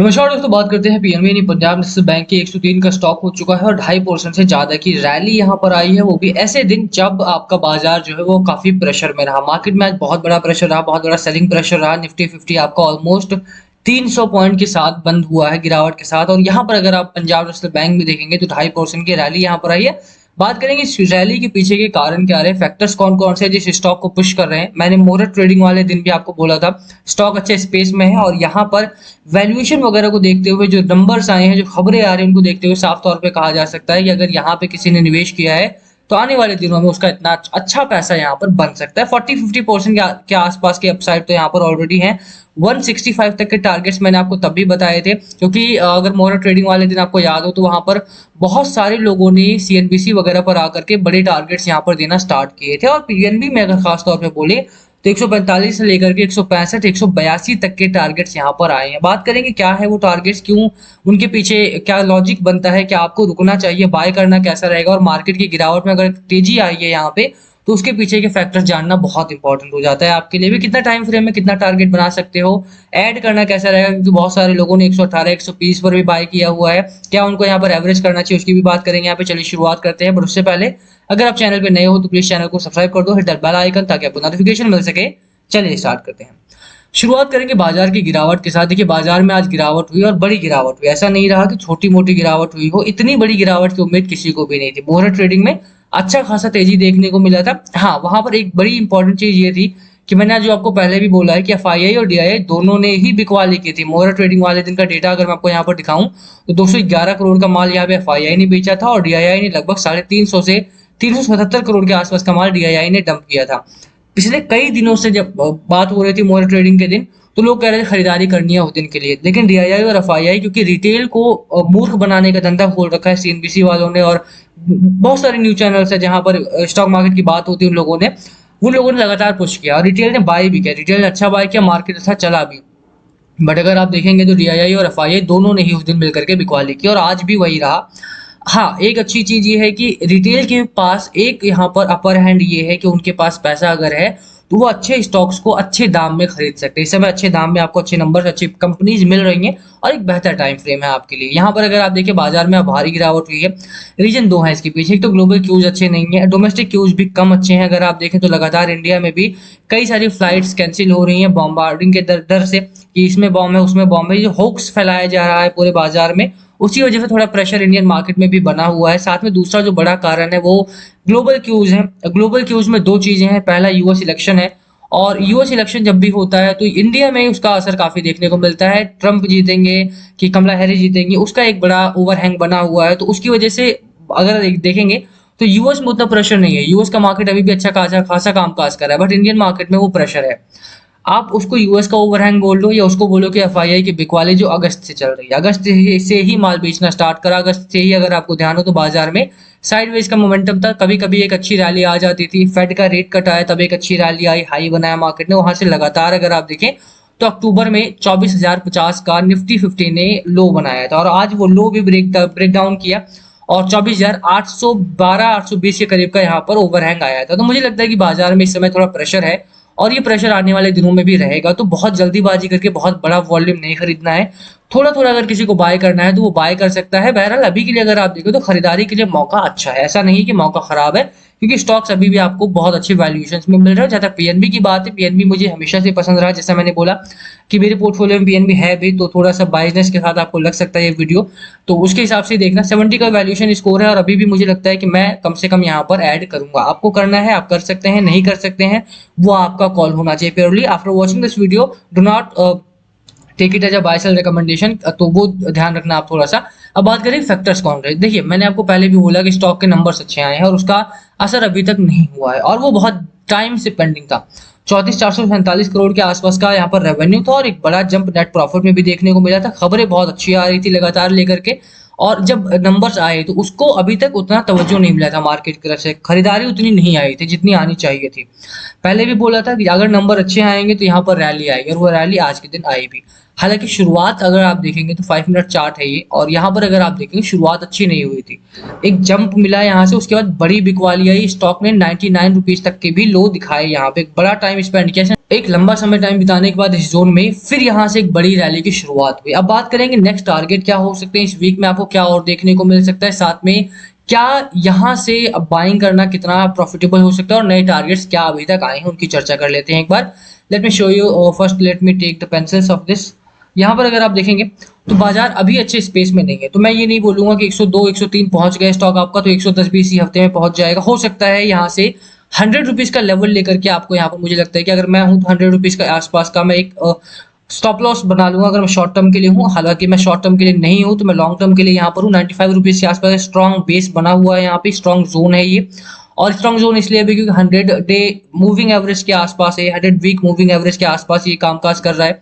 नमस्कार दोस्तों, बात करते हैं पीएनबी यानी पंजाब नेशनल बैंक की 103 का स्टॉक हो चुका है और 2.5% से ज्यादा की रैली यहां पर आई है। वो भी ऐसे दिन जब आपका बाजार जो है वो काफी प्रेशर में रहा। मार्केट में आज बहुत बड़ा प्रेशर रहा, बहुत बड़ा सेलिंग प्रेशर रहा। निफ्टी 50 आपका ऑलमोस्ट 300 पॉइंट के साथ बंद हुआ है गिरावट के साथ। और यहाँ पर अगर आप पंजाब नेशनल बैंक में देखेंगे तो 2.5% की रैली यहाँ पर आई है। बात करेंगे इस रैली के पीछे के कारण क्या रहे, फैक्टर्स कौन कौन से जिस स्टॉक को पुश कर रहे हैं। मैंने मोरट ट्रेडिंग वाले दिन भी आपको बोला था स्टॉक अच्छे स्पेस में है और यहाँ पर वैल्यूएशन वगैरह को देखते हुए जो नंबर्स आए हैं, जो खबरें आ रही हैं, उनको देखते हुए साफ तौर पे कहा जा सकता है कि अगर यहाँ पे किसी ने निवेश किया है तो आने वाले दिनों में उसका इतना अच्छा पैसा यहाँ पर बन सकता है। 40-50% के आसपास के अपसाइड तो यहाँ पर ऑलरेडी है। 165 तक के टारगेट्स मैंने आपको तब भी बताए थे, क्योंकि अगर मोरट ट्रेडिंग वाले दिन आपको याद हो तो वहां पर बहुत सारे लोगों ने सीएनबीसी वगैरह पर आकर के बड़े टारगेट्स यहाँ पर देना स्टार्ट किए थे। और पीएनबी में अगर खास तौर पे बोले तो 145 से लेकर के 165 182 तक के टारगेट्स यहाँ पर आए हैं। बात करेंगे क्या है वो टारगेट्स, क्यों उनके पीछे क्या लॉजिक बनता है, क्या आपको रुकना चाहिए, बाय करना कैसा रहेगा, और मार्केट की गिरावट में अगर तेजी आई है यहाँ पे तो उसके पीछे के फैक्टर्स जानना बहुत इंपॉर्टेंट हो जाता है आपके लिए भी। कितना टाइम फ्रेम में कितना टारगेट बना सकते हो, ऐड करना कैसा रहेगा, क्योंकि बहुत सारे लोगों ने 118 120 पर भी बाय किया हुआ है। क्या उनको यहाँ पर एवरेज करना चाहिए, उसकी भी बात करेंगे यहाँ पे। चलिए शुरुआत करते हैं, पर उससे पहले अगर आप चैनल पे नए हो तो प्लीज चैनल को सब्सक्राइब कर दो, हिट दैट बेल आइकन, ताकि आपको नोटिफिकेशन मिल सके। चलिए स्टार्ट करते हैं। शुरुआत करेंगे बाजार की गिरावट के साथ। देखिए बाजार में आज गिरावट हुई और बड़ी गिरावट हुई। ऐसा नहीं रहा कि छोटी मोटी गिरावट हुई हो, इतनी बड़ी गिरावट की उम्मीद किसी को भी नहीं थी। मोहर ट्रेडिंग में अच्छा खासा तेजी देखने को मिला था। हाँ, वहां पर एक बड़ी इंपॉर्टेंट चीज ये थी कि मैंने जो आपको पहले भी बोला है कि एफआईआई और डीआईआई दोनों ने ही बिकवाली की थी। मोहर ट्रेडिंग वाले दिन का डेटा अगर मैं आपको यहाँ पर दिखाऊं तो 211 करोड़ का माल यहाँ पे एफआईआई ने बेचा था और डीआईआई ने लगभग 350 से 377 करोड़ के आसपास का माल डीआईआई ने डंप किया था। पिछले कई दिनों से जब बात हो रही थी मोर ट्रेडिंग के दिन, तो लोग कह रहे थे खरीदारी करनी है उस दिन के लिए। लेकिन डीआईआई और एफआईआई क्योंकि रिटेल को मूर्ख बनाने का धंधा खोल रखा है सीएनबीसी वालों ने, और बहुत सारे न्यूज चैनल्स है जहां पर स्टॉक मार्केट की बात होती है, उन लोगों ने लगातार पुश किया और रिटेल ने बाय भी किया। रिटेल ने अच्छा बाय किया, मार्केट अच्छा चला भी। बट अगर आप देखेंगे तो डीआईआई और एफआईआई दोनों ने ही उस दिन मिलकर के बिकवाली की और आज भी वही रहा। हाँ, एक अच्छी चीज ये है कि रिटेल के पास एक यहाँ पर अपर हैंड ये है कि उनके पास पैसा अगर है तो वो अच्छे स्टॉक्स को अच्छे दाम में खरीद सकते हैं। इस समय अच्छे दाम में आपको अच्छे नंबर, अच्छी कंपनीज मिल रही हैं और एक बेहतर टाइम फ्रेम है आपके लिए। यहाँ पर अगर आप देखिए बाजार में अब भारी गिरावट हुई है। रीजन दो है इसके पीछे। एक तो ग्लोबल क्यूज अच्छे नहीं है, डोमेस्टिक क्यूज भी कम अच्छे हैं। अगर आप देखें तो लगातार इंडिया में भी कई सारी फ्लाइट्स कैंसिल हो रही हैं बॉम्बार्डिंग के डर से कि इसमें बॉम्ब है उसमें बॉम्ब है। जो होक्स फैलाया जा रहा है पूरे बाजार में, उसी वजह से थोड़ा प्रेशर इंडियन मार्केट में भी बना हुआ है। साथ में दूसरा जो बड़ा कारण है वो ग्लोबल क्यूज है। ग्लोबल क्यूज में दो चीजें हैं, पहला यूएस इलेक्शन है, और यूएस इलेक्शन जब भी होता है तो इंडिया में उसका असर काफी देखने को मिलता है। ट्रंप जीतेंगे कि कमला हैरिस जीतेंगी, उसका एक बड़ा ओवरहैंग बना हुआ है। तो उसकी वजह से अगर देखेंगे तो यूएस में उतना प्रेशर नहीं है। यूएस का मार्केट अभी भी अच्छा खासा खासा काम काज कर रहा है, बट इंडियन मार्केट में वो प्रेशर है। आप उसको यूएस का ओवरहैंग बोल लो या उसको बोलो कि एफआईआई की बिकवाली जो अगस्त से चल रही है, अगस्त से ही माल बेचना स्टार्ट करा। अगस्त से ही अगर आपको ध्यान हो तो बाजार में साइडवेज का मोमेंटम था। कभी कभी एक अच्छी रैली आ जाती थी, फेड का रेट कट आया तब एक अच्छी रैली आई, हाई बनाया मार्केट ने। वहां से लगातार अगर आप देखें तो अक्टूबर में 24,050 का निफ्टी 50 ने लो बनाया था और आज वो लो भी ब्रेक डाउन किया और 24,812 820 के करीब का यहाँ पर ओवरहैंग आया था। तो मुझे लगता है कि बाजार में इस समय थोड़ा प्रेशर है और ये प्रेशर आने वाले दिनों में भी रहेगा। तो बहुत जल्दीबाजी करके बहुत बड़ा वॉल्यूम नहीं खरीदना है। थोड़ा थोड़ा अगर किसी को बाय करना है तो वो बाय कर सकता है। बहरहाल अभी के लिए अगर आप देखो तो खरीदारी के लिए मौका अच्छा है, ऐसा नहीं कि मौका खराब है, क्योंकि स्टॉक्स अभी भी आपको बहुत अच्छे वैल्यूएशंस में मिल रहे हैं। जहाँ तक पीएनबी की बात है, पीएनबी मुझे हमेशा से पसंद रहा। जैसा मैंने बोला कि मेरे पोर्टफोलियो में पीएनबी है भी, तो थोड़ा सा बायसनेस के साथ आपको लग सकता है ये वीडियो, तो उसके हिसाब से देखना। 70 का वैल्यूएशन स्कोर है और अभी भी मुझे लगता है कि मैं कम से कम यहाँ पर ऐड करूंगा। आपको करना है, आप कर सकते हैं, नहीं कर सकते हैं वो आपका कॉल होना चाहिए। Purely after watching this video do not take it as a buy sell recommendation, तो वो ध्यान रखना आप थोड़ा सा। अब बात करें फैक्टर्स कौन रहे। देखिए मैंने आपको पहले भी बोला कि स्टॉक के नंबर्स अच्छे आए हैं और उसका असर अभी तक नहीं हुआ है और वो बहुत टाइम से पेंडिंग था। 34,447 करोड़ के आसपास का यहाँ पर रेवेन्यू था और एक बड़ा जंप नेट प्रॉफिट में भी देखने को मिला था। खबरें बहुत अच्छी आ रही थी लगातार लेकर के, और जब नंबर्स आए तो उसको अभी तक उतना तवज्जो नहीं मिला था मार्केट की तरफ से। खरीदारी उतनी नहीं आई थी जितनी आनी चाहिए थी। पहले भी बोला था कि अगर नंबर अच्छे आएंगे तो यहाँ पर रैली आएगी और वो रैली आज के दिन आई भी। हालांकि शुरुआत अगर आप देखेंगे तो 5 मिनट चार्ट है ये, और यहाँ पर अगर आप देखेंगे शुरुआत अच्छी नहीं हुई थी। एक जंप मिला यहाँ से, उसके बाद बड़ी बिकवाली आई। स्टॉक ने 99 रुपीज तक के भी लो दिखाए, यहाँ पे एक बड़ा टाइम स्पेंड किया। एक लंबा समय टाइम बिताने के बाद इस ज़ोन में फिर यहाँ से एक बड़ी रैली की शुरुआत हुई। अब बात करेंगे नेक्स्ट टारगेट क्या हो सकते हैं इस वीक में, आपको क्या और देखने को मिल सकता है, साथ में क्या यहाँ से अब बाइंग करना कितना प्रॉफिटेबल हो सकता है और नए टारगेट्स क्या अभी तक आए हैं उनकी चर्चा कर लेते हैं एक बार। Let me show you, first let me take the pencils of this. यहाँ पर अगर आप देखेंगे तो बाजार अभी अच्छे स्पेस में नहीं है, तो मैं ये नहीं बोलूंगा कि 102 103 पहुंच गए स्टॉक आपका तो 110 भी इसी हफ्ते में पहुंच जाएगा। हो सकता है यहाँ से 100 रुपीज का लेवल लेकर के आपको यहाँ पर, मुझे लगता है कि अगर मैं हूँ तो 100 रुपीज का आसपास का मैं एक स्टॉप लॉस बना लूंगा अगर मैं शॉर्ट टर्म के लिए हूँ। हालांकि मैं शॉर्ट टर्म के लिए नहीं हूँ, तो मैं लॉन्ग टर्म के लिए यहाँ पर हूँ। 95 रुपीज के आसपास स्ट्रॉन्ग बेस बना हुआ है, यहाँ पे स्ट्रॉन्ग जोन है ये। और स्ट्रॉन्ग जोन इसलिए भी क्योंकि 100 डे मूविंग एवरेज के आसपास है, 100 वीक मूविंग एवरेज के आसपास ये कामकाज कर रहा है।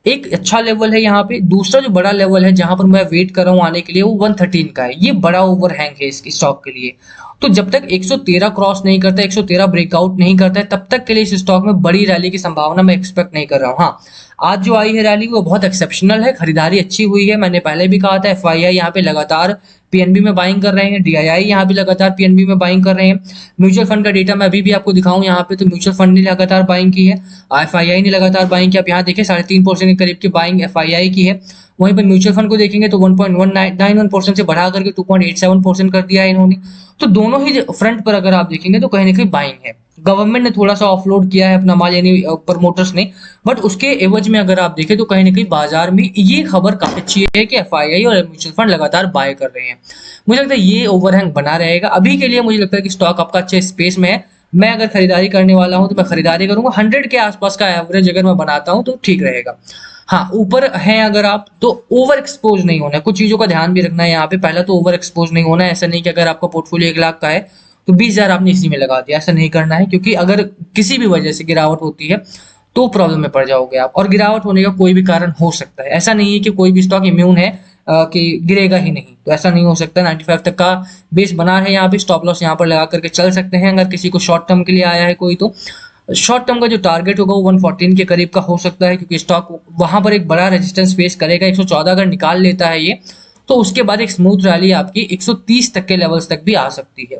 एक अच्छा लेवल है यहाँ पे। दूसरा जो बड़ा लेवल है जहां पर मैं वेट कर रहा हूँ आने के लिए, वो 113 का है। ये बड़ा ओवरहैंग है इस स्टॉक के लिए। तो जब तक 113 क्रॉस नहीं करता, 113 ब्रेकआउट नहीं करता है, तब तक के लिए इस स्टॉक में बड़ी रैली की संभावना मैं एक्सपेक्ट नहीं कर रहा हूँ। हाँ, आज जो आई है रैली वो बहुत एक्सेप्शनल है, खरीदारी अच्छी हुई है। मैंने पहले भी कहा था एफआईआई यहाँ पे लगातार पीएनबी में बाइंग कर रहे हैं, डीआईआई यहाँ भी लगातार पीएनबी में बाइंग कर रहे हैं। म्यूचुअल फंड का डेटा मैं अभी भी आपको दिखाऊं यहाँ पे, तो म्यूचुअल फंड ने लगातार बाइंग की है, एफआईआई ने लगातार बाइंग की। आप यहाँ देखिए 3.5% के करीब की बाइंग एफआईआई की है। वहीं पर म्यूचुअल फंड को देखेंगे तो 1.91% से बढ़ा करके 2.87% कर दिया है इन्होंने। तो दोनों ही फ्रंट पर अगर आप देखेंगे तो कहीं ना कहीं बाइंग है। गवर्नमेंट ने थोड़ा सा ऑफलोड किया है अपना माल, यानी प्रमोटर्स ने, बट उसके एवज में अगर आप देखें तो कहीं ना कहीं बाजार में ये खबर काफी अच्छी है कि एफआईआई और म्यूचुअल फंड लगातार बाय कर रहे हैं। मुझे लगता है ये ओवरहैंग बना रहेगा अभी के लिए। मुझे लगता है कि स्टॉक आपका अच्छे स्पेस में है। मैं अगर खरीदारी करने वाला हूं तो मैं खरीदारी करूंगा 100 के आसपास का एवरेज अगर मैं बनाता हूं तो ठीक रहेगा। हाँ, ऊपर है अगर आप तो ओवर एक्सपोज नहीं होना है। कुछ चीजों का ध्यान भी रखना है यहाँ पे। पहला तो ओवर एक्सपोज नहीं होना है। ऐसा नहीं कि अगर आपका पोर्टफोलियो 1 लाख का है तो 20,000 आपने इसी में लगा दिया, ऐसा नहीं करना है। क्योंकि अगर किसी भी वजह से गिरावट होती है तो प्रॉब्लम में पड़ जाओगे आप, और गिरावट होने का कोई भी कारण हो सकता है। ऐसा नहीं है कि कोई भी स्टॉक इम्यून है कि गिरेगा ही नहीं, तो ऐसा नहीं हो सकता। 95 तक का बेस बना है यहाँ पे, स्टॉप लॉस यहाँ पर लगा करके चल सकते हैं। अगर किसी को शॉर्ट टर्म के लिए आया है कोई, तो शॉर्ट टर्म का जो टारगेट होगा वो 114 के करीब का हो सकता है, क्योंकि स्टॉक वहां पर एक बड़ा रेजिस्टेंस फेस करेगा। 114 अगर निकाल लेता है ये, तो उसके बाद एक स्मूथ रैली आपकी 130 तक के लेवल्स तक भी आ सकती है।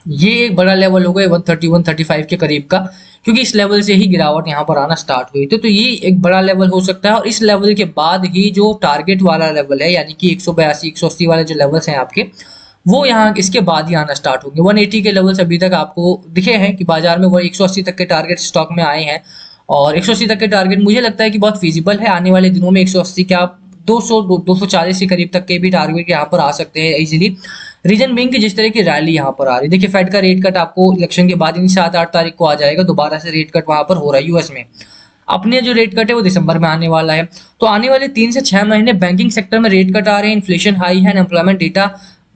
ये एक बड़ा लेवल होगा 130 135 के करीब का, क्योंकि इस लेवल से ही गिरावट यहाँ पर आना स्टार्ट हुई थी। तो ये एक बड़ा लेवल हो सकता है। और इस लेवल के बाद ही जो टारगेट वाला लेवल है, यानी कि 182 180 वाले जो लेवल्स हैं आपके, वो यहाँ इसके बाद ही आना स्टार्ट होंगे। 180 के लेवल्स अभी तक आपको दिखे हैं कि बाजार में वो 180 तक के टारगेट स्टॉक में आए हैं। और 180 तक के टारगेट मुझे लगता है कि बहुत फिजिबल है। आने वाले दिनों में 180 के आप 200 240 के करीब तक के भी टारगेट यहाँ पर आ सकते हैं इजीली। रीजन बिंग की जिस तरह की रैली यहाँ पर आ रही है, देखिए फेड का रेट कट आपको इलेक्शन के बाद ही 7-8 तारीख को आ जाएगा। दोबारा से रेट कट वहां पर हो रहा है यूएस में। अपने जो रेट कट है वो दिसंबर में आने वाला है। तो आने वाले 3 से 6 महीने बैंकिंग सेक्टर में रेट कट आ रहे हैं, इन्फ्लेशन हाई है, अनएम्प्लॉयमेंट डेटा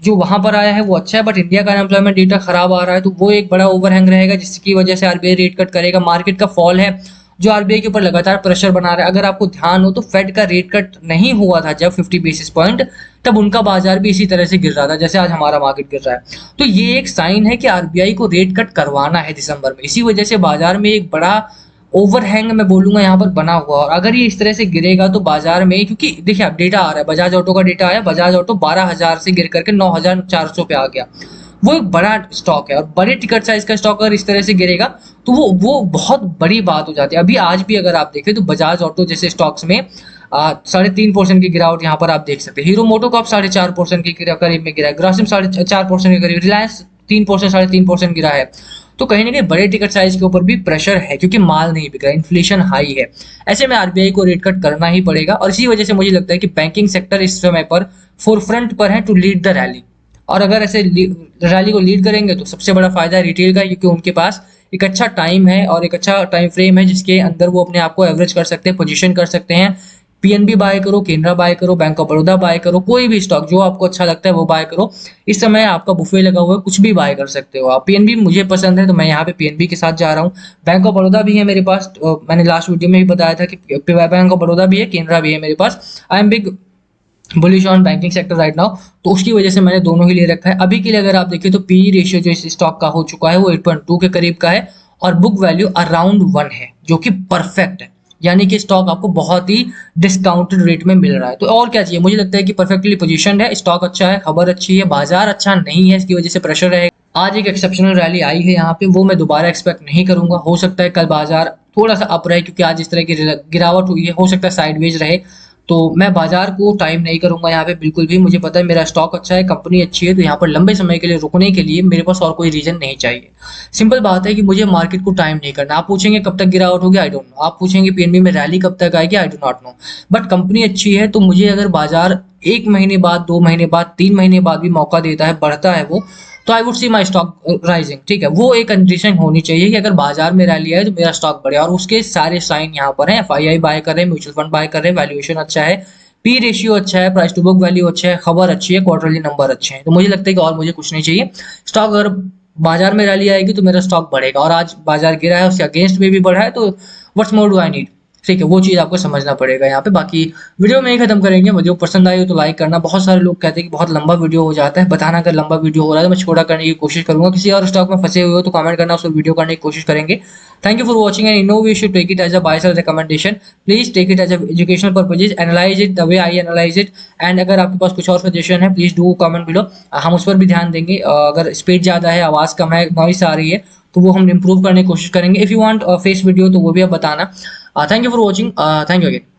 जो वहां पर आया है वो अच्छा है, बट इंडिया का अनएम्प्लॉयमेंट डेटा खराब आ रहा है। तो वो एक बड़ा ओवरहैंग रहेगा जिसकी वजह से आरबीआई रेट कट करेगा। मार्केट का फॉल है जो आरबीआई के ऊपर लगातार प्रेशर बना रहा है। अगर आपको ध्यान हो तो फेड का रेट कट नहीं हुआ था जब 50 बेसिस पॉइंट, तब उनका बाजार भी इसी तरह से गिर रहा था जैसे आज हमारा मार्केट गिर रहा है। तो ये एक साइन है कि आरबीआई को रेट कट करवाना है दिसंबर में। इसी वजह से बाजार में एक बड़ा ओवरहैंग मैं बोलूंगा यहाँ पर बना हुआ। और अगर ये इस तरह से गिरेगा तो बाजार में, क्योंकि देखिए अब डेटा आ रहा है, बजाज ऑटो का डेटा आया, बजाज ऑटो 12,000 से गिर करके 9,400 पे आ गया। वो एक बड़ा स्टॉक है, और बड़े टिकट साइज का स्टॉक अगर इस तरह से गिरेगा तो वो बहुत बड़ी बात हो जाती है। अभी आज भी अगर आप देखें तो बजाज ऑटो जैसे स्टॉक्स में 3.5% की गिरावट यहाँ पर आप देख सकते हैं। हीरो मोटो कॉप 4.5% के करीब में गिरा है, ग्रासिम 4.5% के करीब, रिलायंस 3% 3.5% गिरा है। तो कहीं ना कहीं बड़े टिकट साइज के ऊपर भी प्रेशर है, क्योंकि माल नहीं बिक रहा, इन्फ्लेशन हाई है। ऐसे में आरबीआई को रेट कट करना ही पड़ेगा। और इसी वजह से मुझे लगता है कि बैंकिंग सेक्टर इस समय पर फोरफ्रंट पर है टू लीड द रैली। और अगर ऐसे रैली को लीड करेंगे तो सबसे बड़ा फायदा है रिटेल का, क्योंकि उनके पास एक अच्छा टाइम है और एक अच्छा टाइम फ्रेम है जिसके अंदर वो अपने आप को एवरेज कर सकते हैं, पोजीशन कर सकते हैं। पीएनबी बाय करो, केनरा बाय करो, बैंक ऑफ बड़ौदा बाय करो, कोई भी स्टॉक जो आपको अच्छा लगता है वो बाय करो। इस समय आपका बुफे लगा हुआ है, कुछ भी बाय कर सकते हो आप। पीएनबी मुझे पसंद है तो मैं यहाँ पे पीएनबी के साथ जा रहा हूँ। बैंक ऑफ बड़ौदा भी है मेरे पास, मैंने लास्ट वीडियो में भी बताया था कि बैंक ऑफ बड़ौदा भी है, केनरा भी है मेरे पास। I am big bullish on banking sector right now, तो उसकी वजह से मैंने दोनों ही ले रखा है। अभी के लिए अगर आप देखें तो पी रेशियो जो इस स्टॉक का हो चुका है वो 8.2 के करीब का है, और बुक वैल्यू अराउंड 1 है, जो कि परफेक्ट है। यानी कि स्टॉक आपको बहुत ही डिस्काउंटेड रेट में मिल रहा है। तो और क्या चाहिए, मुझे लगता है कि परफेक्टली पोजीशनड है, स्टॉक अच्छा है, खबर अच्छी है, बाजार अच्छा नहीं है, इसकी वजह से प्रेशर रहेगा। आज एक एक्सेप्शनल रैली आई है यहाँ पे, वो मैं दोबारा एक्सपेक्ट नहीं करूंगा। हो सकता है कल बाजार थोड़ा-सा अप रहे, क्योंकि आज इस तरह की गिरावट हुई है, हो सकता है साइडवेज रहे। तो मैं बाज़ार को टाइम नहीं करूँगा यहाँ पे बिल्कुल भी। मुझे पता है मेरा स्टॉक अच्छा है, कंपनी अच्छी है, तो यहाँ पर लंबे समय के लिए रुकने के लिए मेरे पास और कोई रीज़न नहीं चाहिए। सिंपल बात है कि मुझे मार्केट को टाइम नहीं करना। आप पूछेंगे कब तक गिरावट होगी, आई डोंट नो। आप पूछेंगे पीएनबी में रैली कब तक आएगी, I do not know. But company अच्छी है, तो मुझे अगर बाज़ार 1 महीने बाद, 2 महीने बाद, 3 महीने बाद भी मौका देता है, बढ़ता है वो, तो I would see my stock rising, ठीक है। वो एक कंडीशन होनी चाहिए कि अगर बाजार में रैली आए तो मेरा स्टॉक बढ़े, और उसके सारे साइन यहाँ पर हैं। एफआईआई बाय कर रहे हैं, म्यूचुअल फंड बाय कर रहे हैं, वैल्यूएशन अच्छा है, पी रेशियो अच्छा है, प्राइस टू बुक वैल्यू अच्छा है, खबर अच्छी है, क्वार्टरली नंबर अच्छे हैं। तो मुझे लगता है कि और मुझे कुछ नहीं चाहिए। स्टॉक अगर बाजार में रैली आएगी तो मेरा स्टॉक बढ़ेगा, और आज बाजार गिरा है, उसके अगेंस्ट में भी बढ़ा है, तो what's more do I need, ठीक है। वो चीज़ आपको समझना पड़ेगा यहाँ पे। बाकी वीडियो में ही खत्म करेंगे। वीडियो पसंद आई हो तो लाइक करना। बहुत सारे लोग कहते हैं कि बहुत लंबा वीडियो हो जाता है, बताना अगर लंबा वीडियो हो रहा है तो मैं छोटा करने की कोशिश करूंगा। किसी और स्टॉक में फंसे हुए हो तो कमेंट करना, उसको वीडियो करने की कोशिश करेंगे। Thank you for watching and no we should take it as a buy sell recommendation. Please take it as a educational purposes, analyse it the way I analyse it. And अगर आपके पास कुछ और suggestion है, please do comment below, हम उस पर भी ध्यान देंगे। अगर स्पीड ज़्यादा है, आवाज़ कम है, नॉइस आ रही है, तो वो हम इम्प्रूव करने की कोशिश करेंगे। If you want face video तो वो भी आप बताना। Thank you for watching, thank you again.